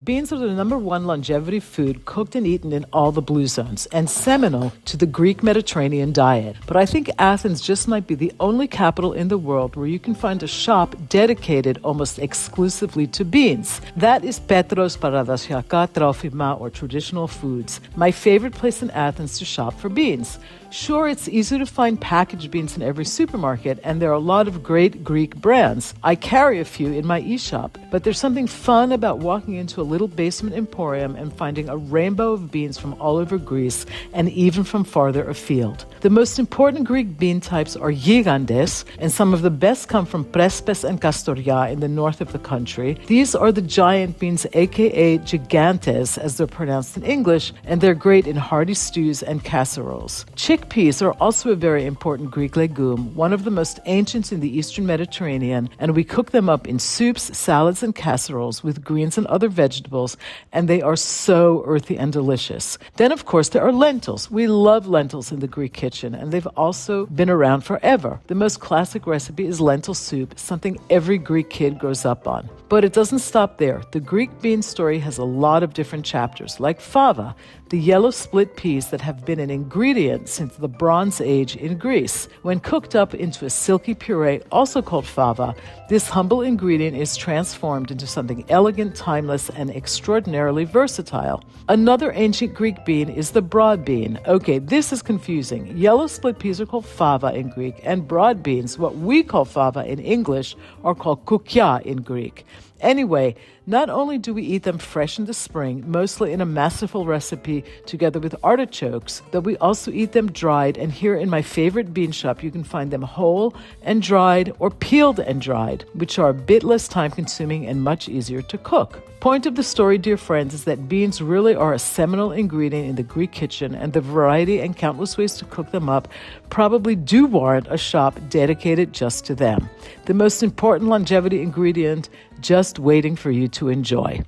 Beans are the number one longevity food cooked and eaten in all the blue zones and seminal to the Greek Mediterranean diet. But I think Athens just might be the only capital in the world where you can find a shop dedicated almost exclusively to beans. That is Petros Paradasiaka Trofima, or traditional foods, my favorite place in Athens to shop for beans. Sure, it's easy to find packaged beans in every supermarket, and there are a lot of great Greek brands. I carry a few in my e-shop, but there's something fun about walking into a little basement emporium and finding a rainbow of beans from all over Greece and even from farther afield. The most important Greek bean types are gigantes, and some of the best come from Prespes and Kastoria in the north of the country. These are the giant beans, aka gigantes, as they're pronounced in English, and they're great in hearty stews and casseroles. Chickpeas are also a very important Greek legume, one of the most ancient in the Eastern Mediterranean, and we cook them up in soups, salads, and casseroles with greens and other vegetables, and they are so earthy and delicious. Then, of course, there are lentils. We love lentils in the Greek kitchen, and they've also been around forever. The most classic recipe is lentil soup, something every Greek kid grows up on. But it doesn't stop there. The Greek bean story has a lot of different chapters, like fava, the yellow split peas that have been an ingredient since the Bronze Age in Greece. When cooked up into a silky puree, also called fava, this humble ingredient is transformed into something elegant, timeless, and extraordinarily versatile. Another ancient Greek bean is the broad bean. Okay, this is confusing. Yellow split peas are called fava in Greek, and broad beans, what we call fava in English, are called kokia in Greek. Anyway, not only do we eat them fresh in the spring, mostly in a masterful recipe together with artichokes, but we also eat them dried, and here in my favorite bean shop you can find them whole and dried or peeled and dried, which are a bit less time-consuming and much easier to cook. Point of the story, dear friends, is that beans really are a seminal ingredient in the Greek kitchen, and the variety and countless ways to cook them up probably do warrant a shop dedicated just to them. The most important longevity ingredient just waiting for you to enjoy.